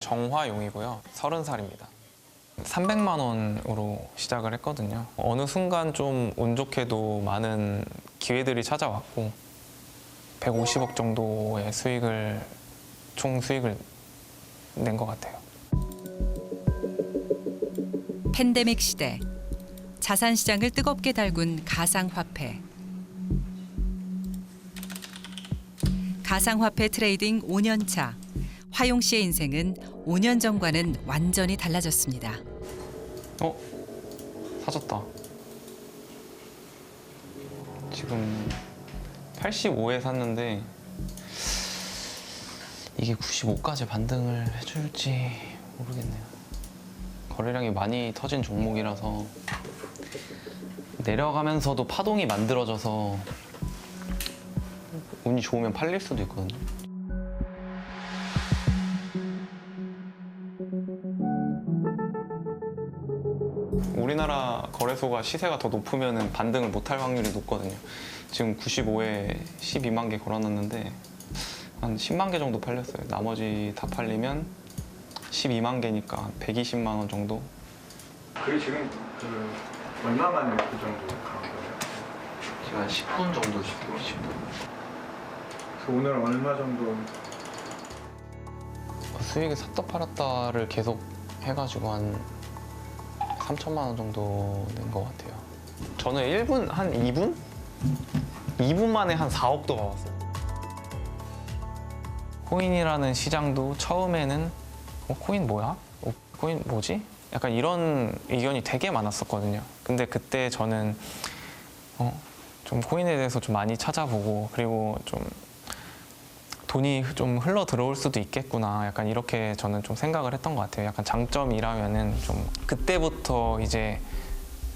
정화용이고요. 30살입니다. 300만 원으로 시작을 했거든요. 어느 순간 좀 운 좋게도 많은 기회들이 찾아왔고 150억 정도의 총 수익을 낸 것 같아요. 팬데믹 시대 자산 시장을 뜨겁게 달군 가상화폐. 가상화폐 트레이딩 5년 차. 화용 씨의 인생은 5년 전과는 완전히 달라졌습니다. 사줬다. 지금 85에 샀는데 이게 95까지 반등을 해줄지 모르겠네요. 거래량이 많이 터진 종목이라서 내려가면서도 파동이 만들어져서 운이 좋으면 팔릴 수도 있거든요. 우리나라 거래소가 시세가 더 높으면 반등을 못할 확률이 높거든요. 지금 95에 12만 개 걸어놨는데 한 10만 개 정도 팔렸어요. 나머지 다 팔리면 12만 개니까 한 120만 원 정도? 그게 지금 얼마 만에 그 정도 간 거예요? 지금 한 10분 정도 10분. 그래서 오늘 얼마 정도? 수익을 샀다 팔았다를 계속 해가지고 한 3천만 원 정도 낸 것 같아요. 저는 1분, 한 2분? 2분 만에 한 4억도 받았어요. 코인이라는 시장도 처음에는 코인 뭐야? 코인 뭐지? 약간 이런 의견이 되게 많았었거든요. 근데 그때 저는 좀 코인에 대해서 좀 많이 찾아보고 그리고 좀 돈이 좀 흘러 들어올 수도 있겠구나. 약간 이렇게 저는 좀 생각을 했던 것 같아요. 약간 장점이라면은 좀 그때부터 이제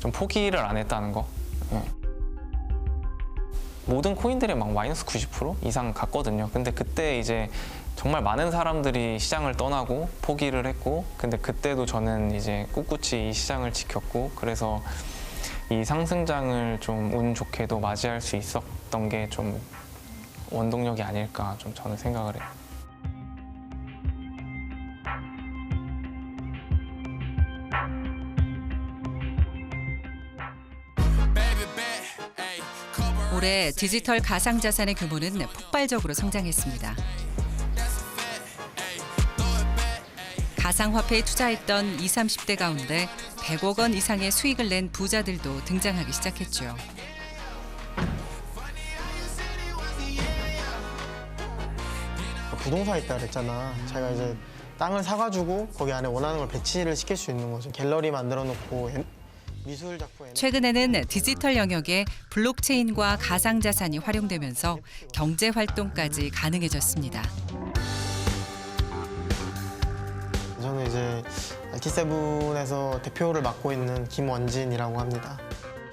좀 포기를 안 했다는 거. 예. 모든 코인들이 막 마이너스 90% 이상 갔거든요. 근데 그때 이제 정말 많은 사람들이 시장을 떠나고 포기를 했고, 근데 그때도 저는 이제 꿋꿋이 이 시장을 지켰고, 그래서 이 상승장을 좀 운 좋게도 맞이할 수 있었던 게 좀 원동력이 아닐까 좀 저는 생각을 해요. 올해 디지털 가상자산의 규모는 폭발적으로 성장했습니다. 가상화폐에 투자했던 20, 30대 가운데 100억 원 이상의 수익을 낸 부자들도 등장하기 시작했죠. 부동산 있다 그랬잖아. 제가 이제 땅을 사가지고 거기 안에 원하는 걸 배치를 시킬 수 있는 거죠. 갤러리 만들어 놓고 미술 작품. 최근에는 디지털 영역에 블록체인과 가상자산이 활용되면서 경제 활동까지 가능해졌습니다. 저는 이제 RT7에서 대표를 맡고 있는 김원진이라고 합니다.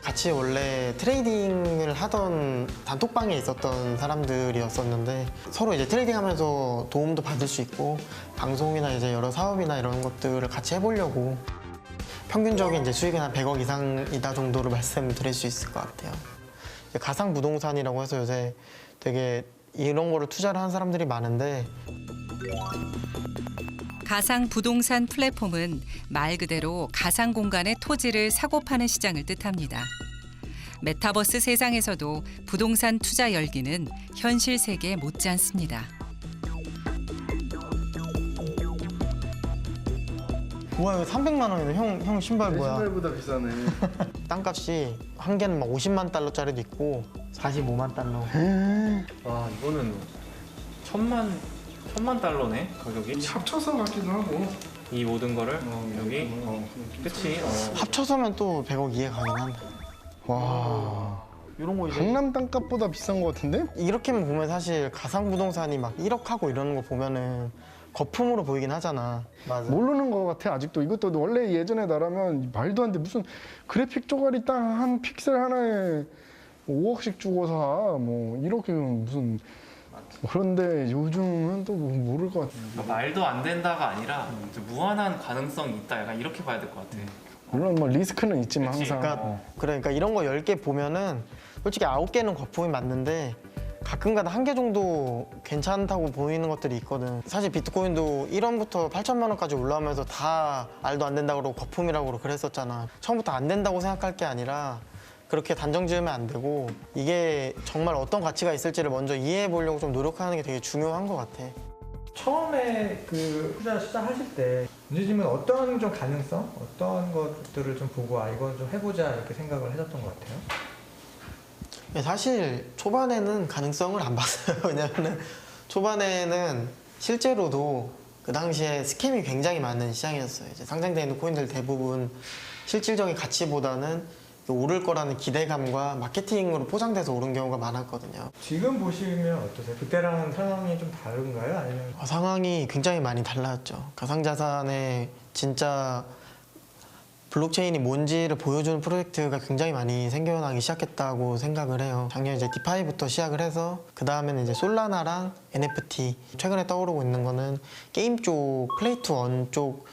같이 원래 트레이딩을 하던 단톡방에 있었던 사람들이었었는데 서로 이제 트레이딩하면서 도움도 받을 수 있고 방송이나 이제 여러 사업이나 이런 것들을 같이 해보려고 평균적인 이제 수익은 한 100억 이상이다 정도로 말씀드릴 수 있을 것 같아요. 가상 부동산이라고 해서 요새 되게 이런 거를 투자를 하는 사람들이 많은데 가상 부동산 플랫폼은 말 그대로 가상 공간의 토지를 사고 파는 시장을 뜻합니다. 메타버스 세상에서도 부동산 투자 열기는 현실 세계에 못지않습니다. 우와 이거 300만 원이네. 형 신발 뭐야? 신발보다 비싸네. 땅값이 한 개는 막 50만 달러짜리도 있고 45만 달러. 와, 이거는 천만 달러네, 가격이. 합쳐서 같기도 하고. 이 모든 거를 여기 그치? 합쳐서면 또 100억 이해 가긴 한다. 와. 이런 거 이제 강남 땅값보다 비싼 거 같은데? 이렇게만 보면 사실 가상 부동산이 막 1억 하고 이러는 거 보면은 거품으로 보이긴 하잖아. 맞아. 모르는 거 같아 아직도. 이것도 원래 예전에 나라면 말도 안 돼. 무슨 그래픽 쪼가리 땅 한 픽셀 하나에 5억씩 주고 사. 뭐 이렇게 무슨. 그런데 요즘은 또 모를 것 같아. 그러니까 말도 안 된다가 아니라 무한한 가능성이 있다. 약간 이렇게 봐야 될 것 같아. 물론 뭐 리스크는 있지만 그치. 항상. 그러니까 이런 거 10개 보면은 솔직히 9개는 거품이 맞는데 가끔가다 한 개 정도 괜찮다고 보이는 것들이 있거든. 사실 비트코인도 1원부터 8천만 원까지 올라오면서 다 말도 안 된다고 그러고 거품이라고 그랬었잖아. 처음부터 안 된다고 생각할 게 아니라 그렇게 단정 지으면 안 되고 이게 정말 어떤 가치가 있을지를 먼저 이해해 보려고 좀 노력하는 게 되게 중요한 것 같아. 처음에 그 투자 시작하실 때 문제님은 어떤 좀 가능성, 어떤 것들을 좀 보고 이건 좀 해보자 이렇게 생각을 하셨던 것 같아요? 사실 초반에는 가능성을 안 봤어요. 왜냐면은 초반에는 실제로도 그 당시에 스캠이 굉장히 많은 시장이었어요. 이제 상장되어 있는 코인들 대부분 실질적인 가치보다는 오를 거라는 기대감과 마케팅으로 포장돼서 오른 경우가 많았거든요. 지금 보시면 어떠세요? 그때랑 상황이 좀 다른가요? 아니면 상황이 굉장히 많이 달라졌죠. 가상자산의 진짜 블록체인이 뭔지를 보여주는 프로젝트가 굉장히 많이 생겨나기 시작했다고 생각을 해요. 작년 이제 디파이부터 시작을 해서 그 다음에는 이제 솔라나랑 NFT, 최근에 떠오르고 있는 거는 게임 쪽, 플레이 투 원 쪽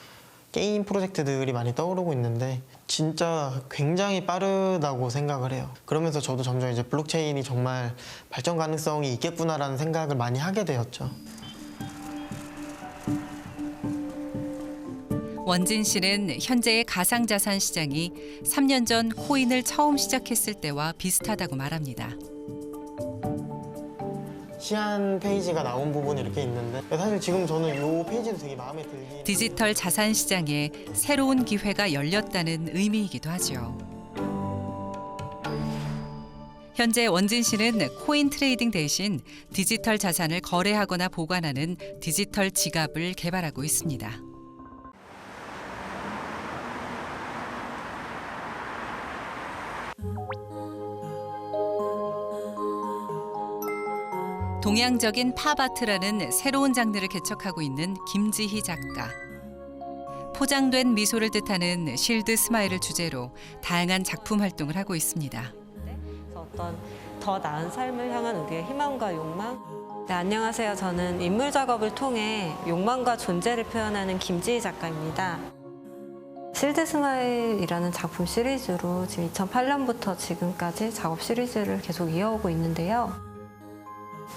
게임 프로젝트들이 많이 떠오르고 있는데 진짜 굉장히 빠르다고 생각을 해요. 그러면서 저도 점점 이제 블록체인이 정말 발전 가능성이 있겠구나라는 생각을 많이 하게 되었죠. 원진 씨는 현재의 가상자산 시장이 3년 전 코인을 처음 시작했을 때와 비슷하다고 말합니다. 시안 페이지가 나온 부분이 이렇게 있는데 사실 지금 저는 이 페이지도 되게 마음에 들긴 디지털 자산 시장에 새로운 기회가 열렸다는 의미이기도 하죠. 현재 원진 씨는 코인 트레이딩 대신 디지털 자산을 거래하거나 보관하는 디지털 지갑을 개발하고 있습니다. 동양적인 팝아트라는 새로운 장르를 개척하고 있는 김지희 작가. 포장된 미소를 뜻하는 실드 스마일을 주제로 다양한 작품 활동을 하고 있습니다. 그래서 어떤 더 나은 삶을 향한 우리의 희망과 욕망. 네, 안녕하세요. 저는 인물 작업을 통해 욕망과 존재를 표현하는 김지희 작가입니다. 실드 스마일이라는 작품 시리즈로 지금 2008년부터 지금까지 작업 시리즈를 계속 이어오고 있는데요.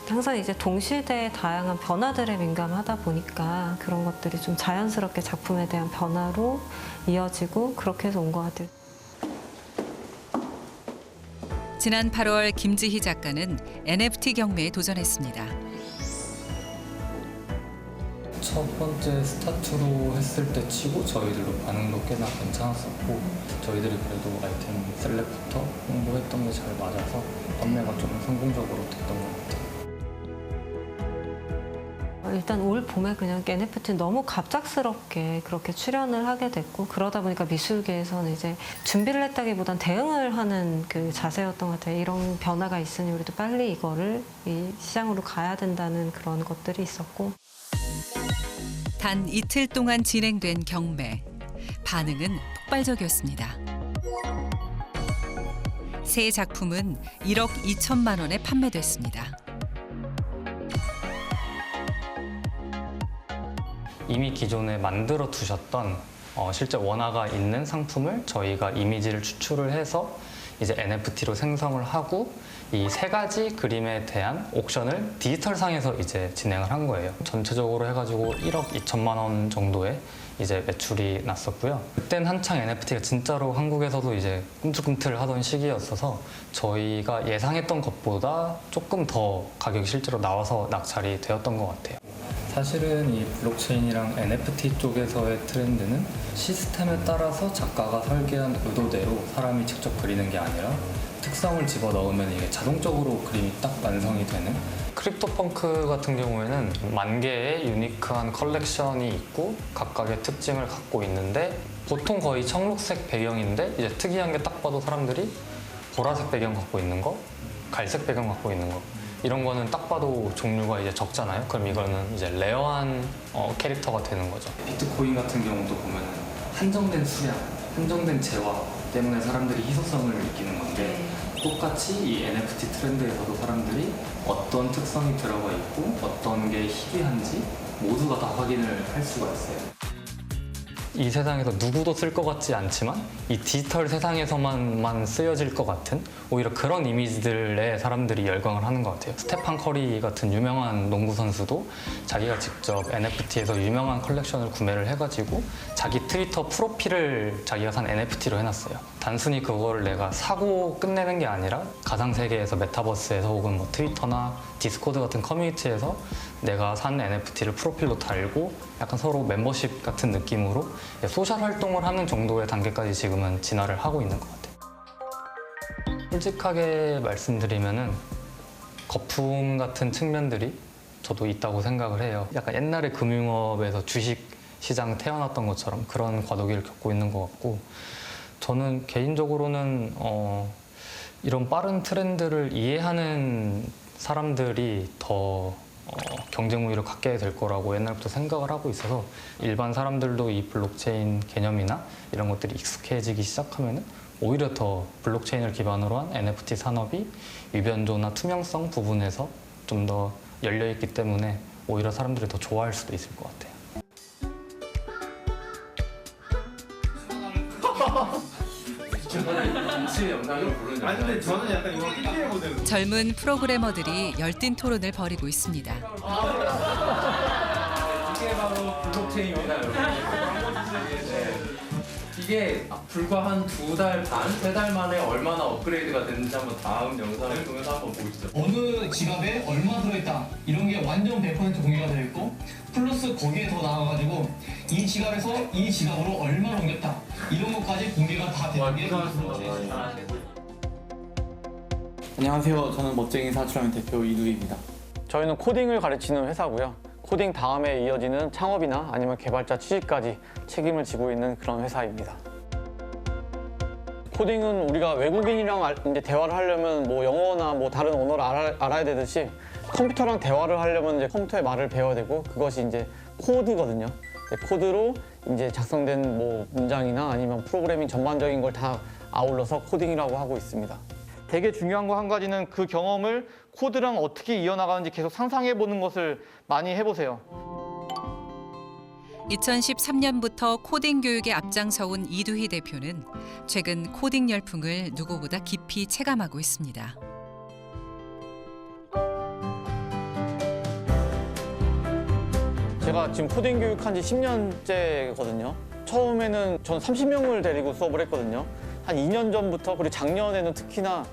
항상 이제 동시대의 다양한 변화들에 민감하다 보니까 그런 것들이 좀 자연스럽게 작품에 대한 변화로 이어지고 그렇게 해서 온 것 같아요. 지난 8월 김지희 작가는 NFT 경매에 도전했습니다. 첫 번째 스타트로 했을 때 치고 저희들도 반응도 꽤나 괜찮았었고 저희들이 그래도 아이템 셀렉부터 홍보했던 게 잘 맞아서 판매가 좀 성공적으로 됐던 것 같아요. 일단 올 봄에 그냥 NFT 너무 갑작스럽게 그렇게 출연을 하게 됐고 그러다 보니까 미술계에서는 이제 준비를 했다기보단 대응을 하는 그 자세였던 것 같아요. 이런 변화가 있으니 우리도 빨리 이거를 이 시장으로 가야 된다는 그런 것들이 있었고 단 이틀 동안 진행된 경매. 반응은 폭발적이었습니다. 새 작품은 1억 2천만 원에 판매됐습니다. 이미 기존에 만들어 두셨던 실제 원화가 있는 상품을 저희가 이미지를 추출을 해서 이제 NFT로 생성을 하고 이 세 가지 그림에 대한 옥션을 디지털상에서 이제 진행을 한 거예요. 전체적으로 해가지고 1억 2천만 원 정도의 이제 매출이 났었고요. 그땐 한창 NFT가 진짜로 한국에서도 이제 꿈틀꿈틀 하던 시기였어서 저희가 예상했던 것보다 조금 더 가격이 실제로 나와서 낙찰이 되었던 것 같아요. 사실은 이 블록체인이랑 NFT 쪽에서의 트렌드는 시스템에 따라서 작가가 설계한 의도대로 사람이 직접 그리는 게 아니라 특성을 집어넣으면 이게 자동적으로 그림이 딱 완성이 되는 크립토펑크 같은 경우에는 10,000개의 유니크한 컬렉션이 있고 각각의 특징을 갖고 있는데 보통 거의 청록색 배경인데 이제 특이한 게 딱 봐도 사람들이 보라색 배경 갖고 있는 거, 갈색 배경 갖고 있는 거 이런 거는 딱 봐도 종류가 이제 적잖아요. 그럼 이거는 이제 레어한 캐릭터가 되는 거죠. 비트코인 같은 경우도 보면 한정된 수량, 한정된 재화 때문에 사람들이 희소성을 느끼는 건데 똑같이 이 NFT 트렌드에서도 사람들이 어떤 특성이 들어가 있고 어떤 게 희귀한지 모두가 다 확인을 할 수가 있어요. 이 세상에서 누구도 쓸 것 같지 않지만 이 디지털 세상에서만 쓰여질 것 같은 오히려 그런 이미지들에 사람들이 열광을 하는 것 같아요. 스테판 커리 같은 유명한 농구 선수도 자기가 직접 NFT에서 유명한 컬렉션을 구매를 해가지고 자기 트위터 프로필을 자기가 산 NFT로 해놨어요. 단순히 그걸 내가 사고 끝내는 게 아니라 가상세계에서 메타버스에서 혹은 뭐 트위터나 디스코드 같은 커뮤니티에서 내가 산 NFT를 프로필로 달고 약간 서로 멤버십 같은 느낌으로 소셜 활동을 하는 정도의 단계까지 지금은 진화를 하고 있는 것 같아요. 솔직하게 말씀드리면은 거품 같은 측면들이 저도 있다고 생각을 해요. 약간 옛날에 금융업에서 주식 시장 태어났던 것처럼 그런 과도기를 겪고 있는 것 같고, 저는 개인적으로는 이런 빠른 트렌드를 이해하는 사람들이 더 경쟁 우위를 갖게 될 거라고 옛날부터 생각을 하고 있어서 일반 사람들도 이 블록체인 개념이나 이런 것들이 익숙해지기 시작하면 오히려 더 블록체인을 기반으로 한 NFT 산업이 위변조나 투명성 부분에서 좀 더 열려있기 때문에 오히려 사람들이 더 좋아할 수도 있을 것 같아요. 아니 근데 저는 약간 이거 PPL 모델 젊은 프로그래머들이 열띤 토론을 벌이고 있습니다. 이게 바로 블록체인입니다, 여러분. 이게 불과 한 2달 반, 3달 만에 얼마나 업그레이드가 됐는지 한번 다음 영상을 통해서 한번 보시죠. 어느 지갑에 얼마 들어있다 이런 게 완전 100% 공개가 되어 있고, 플러스 거기에 더 나와가지고 이 지갑에서 이 지갑으로 얼마를 옮겼다 이런 것까지 공개가 다 되는 게 블록체인입니다. 안녕하세요. 저는 멋쟁이 사출하면 대표 이두희입니다. 저희는 코딩을 가르치는 회사고요. 코딩 다음에 이어지는 창업이나 아니면 개발자 취직까지 책임을 지고 있는 그런 회사입니다. 코딩은 우리가 외국인이랑 이제 대화를 하려면 뭐 영어나 뭐 다른 언어를 알아야 되듯이 컴퓨터랑 대화를 하려면 이제 컴퓨터의 말을 배워야 되고, 그것이 이제 코드거든요. 코드로 이제 작성된 뭐 문장이나 아니면 프로그래밍 전반적인 걸 다 아울러서 코딩이라고 하고 있습니다. 되게 중요한 거 한 가지는 그 경험을 코드랑 어떻게 이어나가는지 계속 상상해 보는 것을 많이 해보세요. 2013년부터 코딩 교육에 앞장서온 이두희 대표는 최근 코딩 열풍을 누구보다 깊이 체감하고 있습니다. 제가 지금 코딩 교육한 지 10년째거든요. 처음에는 전 30명을 데리고 수업을 했거든요. 한 2년 전부터, 그리고 작년에는 특히나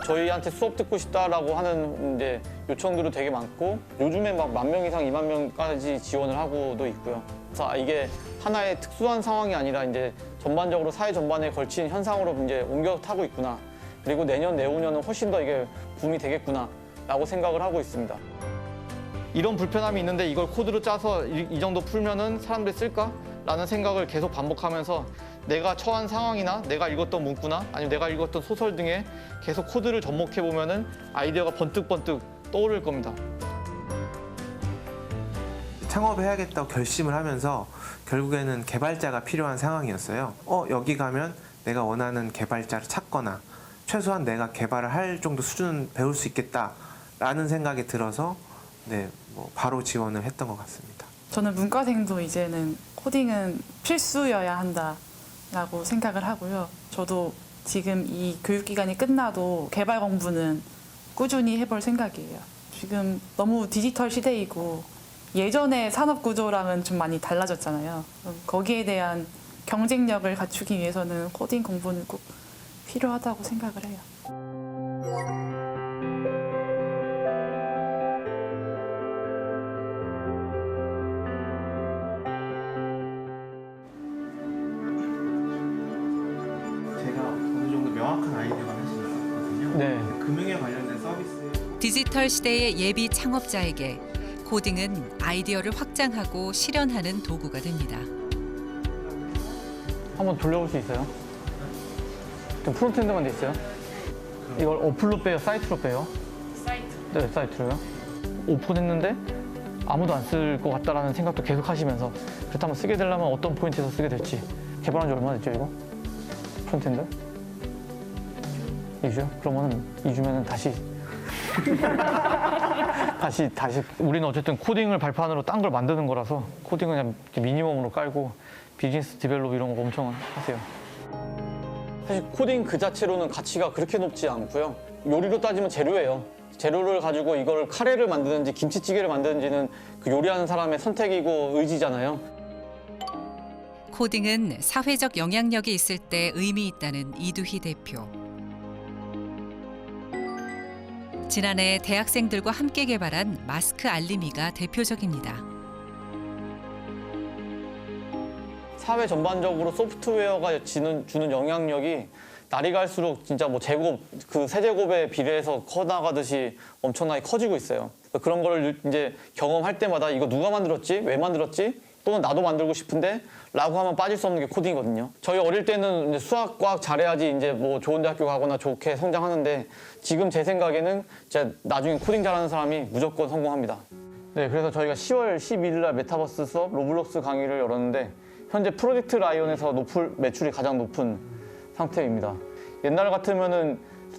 저희한테 수업 듣고 싶다라고 하는 이제 요청들도 되게 많고, 요즘에 막 10,000명 이상 20,000명까지 지원을 하고도 있고요. 그래서 이게 하나의 특수한 상황이 아니라 이제 전반적으로 사회 전반에 걸친 현상으로 이제 옮겨 타고 있구나. 그리고 내년, 내후년은 훨씬 더 이게 붐이 되겠구나라고 생각을 하고 있습니다. 이런 불편함이 있는데 이걸 코드로 짜서 이 정도 풀면은 사람들이 쓸까? 라는 생각을 계속 반복하면서 내가 처한 상황이나 내가 읽었던 문구나 아니면 내가 읽었던 소설 등에 계속 코드를 접목해 보면은 아이디어가 번뜩번뜩 떠오를 겁니다. 창업을 해야겠다고 결심을 하면서 결국에는 개발자가 필요한 상황이었어요. 여기 가면 내가 원하는 개발자를 찾거나 최소한 내가 개발을 할 정도 수준은 배울 수 있겠다라는 생각이 들어서 바로 지원을 했던 것 같습니다. 저는 문과생도 이제는 코딩은 필수여야 한다라고 생각을 하고요. 저도 지금 이 교육기간이 끝나도 개발 공부는 꾸준히 해볼 생각이에요. 지금 너무 디지털 시대이고 예전의 산업 구조랑은 좀 많이 달라졌잖아요. 거기에 대한 경쟁력을 갖추기 위해서는 코딩 공부는 꼭 필요하다고 생각을 해요. 제가 어느 정도 명확한 아이디어가 사실 있었거든요. 네. 금융에 관련된 서비스. 디지털 시대의 예비 창업자에게 코딩은 아이디어를 확장하고 실현하는 도구가 됩니다. 한번 돌려볼 수 있어요? 좀 프론트엔드만 돼 있어요? 이걸 어플로 빼요? 사이트로 빼요? 사이트. 네, 사이트로요. 오픈했는데 아무도 안 쓸 것 같다라는 생각도 계속 하시면서, 그렇다면 쓰게 되려면 어떤 포인트에서 쓰게 될지. 개발한 지 얼마나 됐죠, 이거? 프론트엔드? 2주요? 그러면은 2주면은 다시 다시 우리는 어쨌든 코딩을 발판으로 딴 걸 만드는 거라서 코딩은 그냥 이렇게 미니멈으로 깔고 비즈니스 디벨롭 이런 거 엄청 하세요. 사실 코딩 그 자체로는 가치가 그렇게 높지 않고요. 요리로 따지면 재료예요. 재료를 가지고 이걸 카레를 만드는지 김치찌개를 만드는지는 그 요리하는 사람의 선택이고 의지잖아요. 코딩은 사회적 영향력이 있을 때 의미 있다는 이두희 대표. 지난해 대학생들과 함께 개발한 마스크 알림이가 대표적입니다. 사회 전반적으로 소프트웨어가 주는 영향력이 날이 갈수록 진짜 뭐 제곱, 그 세제곱에 비례해서 커나가듯이 엄청나게 커지고 있어요. 그런 거를 이제 경험할 때마다 이거 누가 만들었지? 왜 만들었지? 또는 나도 만들고 싶은데? 라고 하면 빠질 수 없는 게 코딩이거든요. 저희 어릴 때는 이제 수학, 과학 잘해야지 이제 뭐 좋은 대학교 가거나 좋게 성장하는데 지금 제 생각에는 진짜 나중에 코딩 잘하는 사람이 무조건 성공합니다. 네, 그래서 저희가 10월 11일 날 메타버스 수업 로블록스 강의를 열었는데 현재 프로젝트 라이온에서 매출이 가장 높은 상태입니다. 옛날 같으면은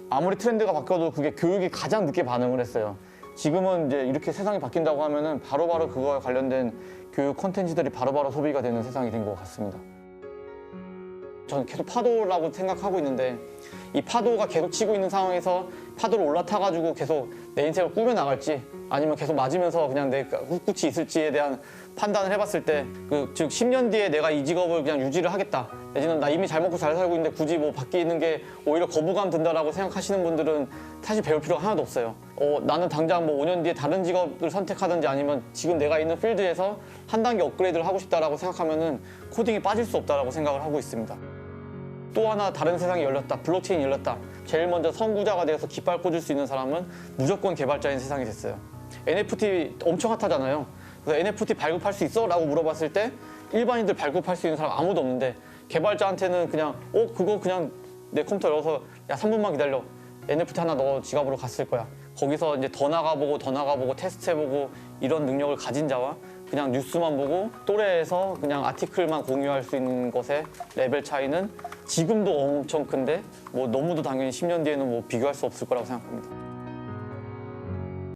아무리 트렌드가 바뀌어도 그게 교육이 가장 늦게 반응을 했어요. 지금은 이제 이렇게 세상이 바뀐다고 하면은 바로바로 그거와 관련된 교육 콘텐츠들이 바로바로 소비가 되는 세상이 된 것 같습니다. 저는 계속 파도라고 생각하고 있는데 이 파도가 계속 치고 있는 상황에서 파도를 올라타가지고 계속 내 인생을 꾸며나갈지 아니면 계속 맞으면서 그냥 내가 꿋꿋이 있을지에 대한 판단을 해봤을 때 즉 10년 뒤에 내가 이 직업을 그냥 유지를 하겠다 내지는 나 이미 잘 먹고 잘 살고 있는데 굳이 뭐 바뀌는 게 오히려 거부감 든다라고 생각하시는 분들은 사실 배울 필요가 하나도 없어요. 나는 당장 뭐 5년 뒤에 다른 직업을 선택하든지 아니면 지금 내가 있는 필드에서 한 단계 업그레이드를 하고 싶다라고 생각하면은 코딩이 빠질 수 없다라고 생각을 하고 있습니다. 또 하나 다른 세상이 열렸다, 블록체인이 열렸다. 제일 먼저 선구자가 되어서 깃발 꽂을 수 있는 사람은 무조건 개발자인 세상이 됐어요. NFT 엄청 핫하잖아요. 그래서 NFT 발급할 수 있어? 라고 물어봤을 때 일반인들 발급할 수 있는 사람 아무도 없는데 개발자한테는 그냥 그거 그냥 내 컴퓨터 열어서 야 3분만 기다려. NFT 하나 너 지갑으로 갔을 거야. 거기서 이제 더 나가보고 테스트해보고 이런 능력을 가진 자와 그냥 뉴스만 보고 또래에서 그냥 아티클만 공유할 수 있는 것의 레벨 차이는 지금도 엄청 큰데 뭐 너무도 당연히 10년 뒤에는 뭐 비교할 수 없을 거라고 생각합니다.